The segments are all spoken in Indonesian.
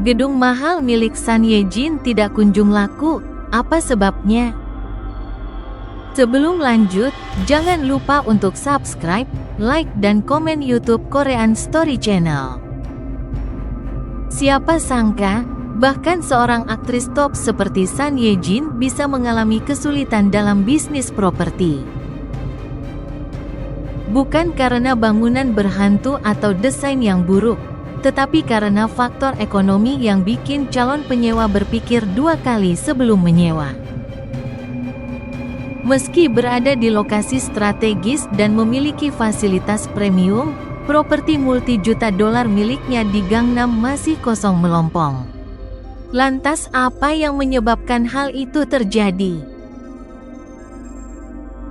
Gedung mahal milik Sun Ye-jin tidak kunjung laku, apa sebabnya? Sebelum lanjut, jangan lupa untuk subscribe, like dan komen YouTube Korean Story Channel. Siapa sangka, bahkan seorang aktris top seperti Sun Ye-jin bisa mengalami kesulitan dalam bisnis properti. Bukan karena bangunan berhantu atau desain yang buruk, tetapi karena faktor ekonomi yang bikin calon penyewa berpikir dua kali sebelum menyewa. Meski berada di lokasi strategis dan memiliki fasilitas premium, properti multi-juta dolar miliknya di Gangnam masih kosong melompong. Lantas apa yang menyebabkan hal itu terjadi?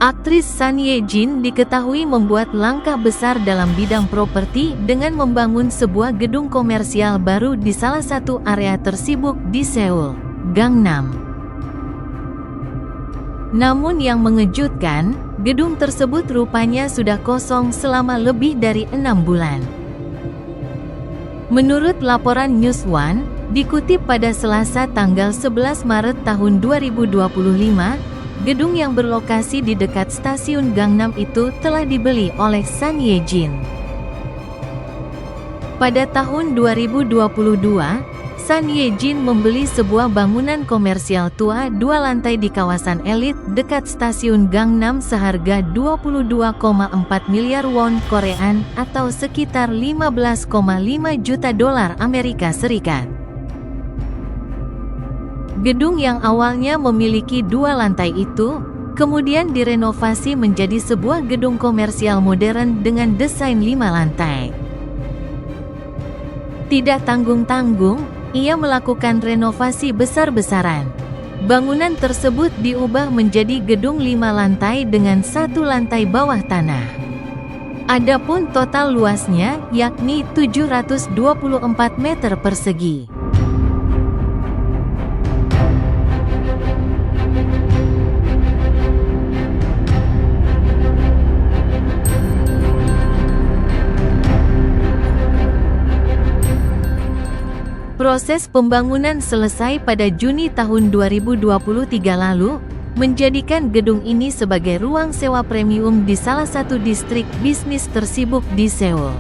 Aktris Sun Ye-jin diketahui membuat langkah besar dalam bidang properti dengan membangun sebuah gedung komersial baru di salah satu area tersibuk di Seoul, Gangnam. Namun yang mengejutkan, gedung tersebut rupanya sudah kosong selama lebih dari 6 bulan. Menurut laporan News One, dikutip pada Selasa tanggal 11 Maret tahun 2025, gedung yang berlokasi di dekat stasiun Gangnam itu telah dibeli oleh Sun Ye-jin. Pada tahun 2022, Sun Ye-jin membeli sebuah bangunan komersial tua 2 lantai di kawasan elit dekat stasiun Gangnam seharga 22,4 miliar won Korean atau sekitar 15,5 juta dolar Amerika Serikat. Gedung yang awalnya memiliki 2 lantai itu, kemudian direnovasi menjadi sebuah gedung komersial modern dengan desain 5 lantai. Tidak tanggung-tanggung, ia melakukan renovasi besar-besaran. Bangunan tersebut diubah menjadi gedung 5 lantai dengan 1 lantai bawah tanah. Adapun total luasnya yakni 724 meter persegi. Proses pembangunan selesai pada Juni tahun 2023 lalu, menjadikan gedung ini sebagai ruang sewa premium di salah satu distrik bisnis tersibuk di Seoul.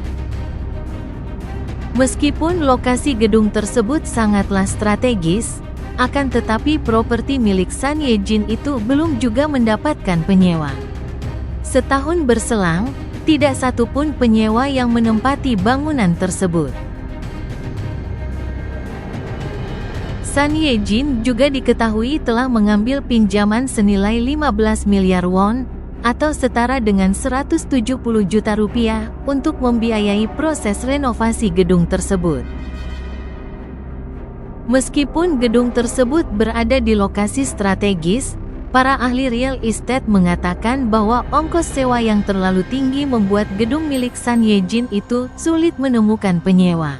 Meskipun lokasi gedung tersebut sangatlah strategis, akan tetapi properti milik Sun Ye-jin itu belum juga mendapatkan penyewa. Setahun berselang, tidak satupun penyewa yang menempati bangunan tersebut. Sun Ye-jin juga diketahui telah mengambil pinjaman senilai 15 miliar won, atau setara dengan 170 juta rupiah, untuk membiayai proses renovasi gedung tersebut. Meskipun gedung tersebut berada di lokasi strategis, para ahli real estate mengatakan bahwa ongkos sewa yang terlalu tinggi membuat gedung milik Sun Ye-jin itu sulit menemukan penyewa.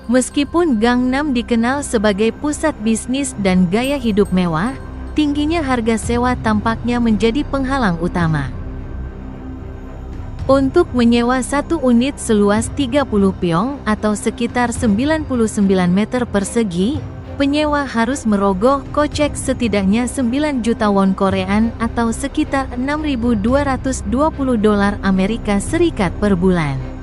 Meskipun Gangnam dikenal sebagai pusat bisnis dan gaya hidup mewah, tingginya harga sewa tampaknya menjadi penghalang utama. Untuk menyewa satu unit seluas 30 pyong atau sekitar 99 meter persegi, penyewa harus merogoh kocek setidaknya 9 juta won Korean atau sekitar 6.220 dolar Amerika Serikat per bulan.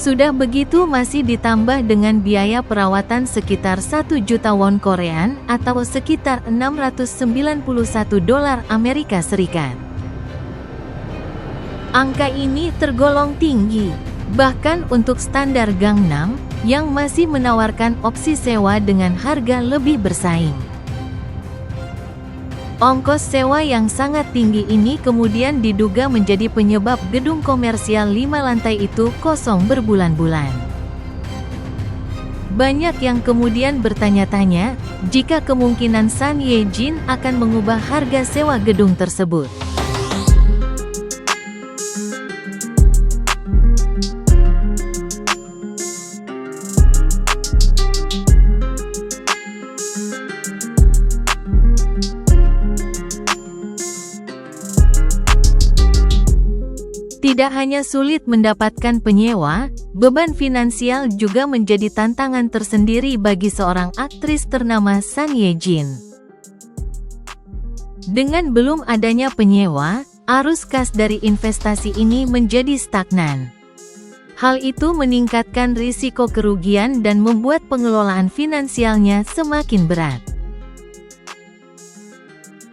Sudah begitu masih ditambah dengan biaya perawatan sekitar 1 juta won Korean atau sekitar 691 dolar Amerika Serikat. Angka ini tergolong tinggi, bahkan untuk standar Gangnam, yang masih menawarkan opsi sewa dengan harga lebih bersaing. Ongkos sewa yang sangat tinggi ini kemudian diduga menjadi penyebab gedung komersial 5 lantai itu kosong berbulan-bulan. Banyak yang kemudian bertanya-tanya, jika kemungkinan Sun Ye-jin akan mengubah harga sewa gedung tersebut. Tidak hanya sulit mendapatkan penyewa, beban finansial juga menjadi tantangan tersendiri bagi seorang aktris ternama Son Ye Jin. Dengan belum adanya penyewa, arus kas dari investasi ini menjadi stagnan. Hal itu meningkatkan risiko kerugian dan membuat pengelolaan finansialnya semakin berat.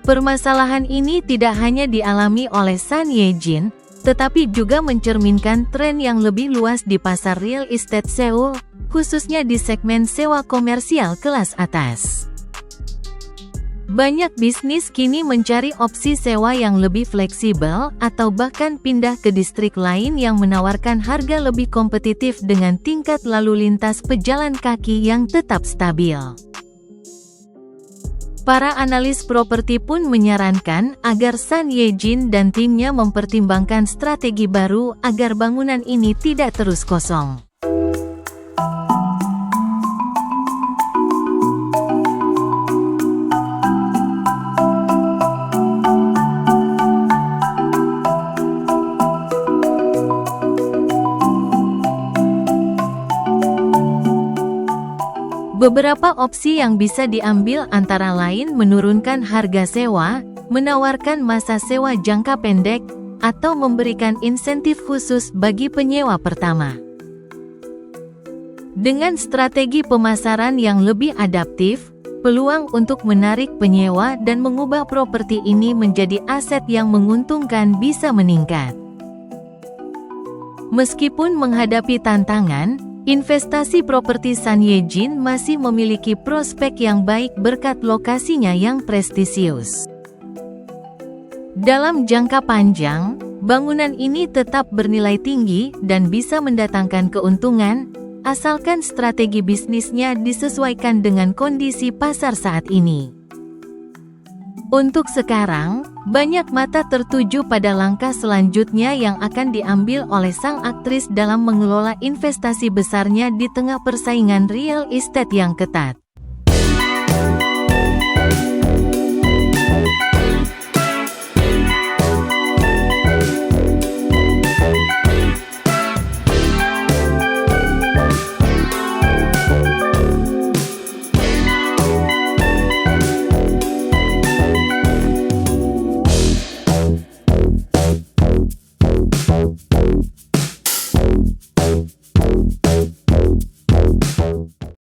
Permasalahan ini tidak hanya dialami oleh Son Ye Jin, tetapi juga mencerminkan tren yang lebih luas di pasar real estate Seoul, khususnya di segmen sewa komersial kelas atas. Banyak bisnis kini mencari opsi sewa yang lebih fleksibel atau bahkan pindah ke distrik lain yang menawarkan harga lebih kompetitif dengan tingkat lalu lintas pejalan kaki yang tetap stabil. Para analis properti pun menyarankan agar Son Ye Jin dan timnya mempertimbangkan strategi baru agar bangunan ini tidak terus kosong. Beberapa opsi yang bisa diambil antara lain menurunkan harga sewa, menawarkan masa sewa jangka pendek, atau memberikan insentif khusus bagi penyewa pertama. Dengan strategi pemasaran yang lebih adaptif, peluang untuk menarik penyewa dan mengubah properti ini menjadi aset yang menguntungkan bisa meningkat. Meskipun menghadapi tantangan, investasi properti Son Ye Jin masih memiliki prospek yang baik berkat lokasinya yang prestisius. Dalam jangka panjang, bangunan ini tetap bernilai tinggi dan bisa mendatangkan keuntungan, asalkan strategi bisnisnya disesuaikan dengan kondisi pasar saat ini. Untuk sekarang, banyak mata tertuju pada langkah selanjutnya yang akan diambil oleh sang aktris dalam mengelola investasi besarnya di tengah persaingan real estate yang ketat.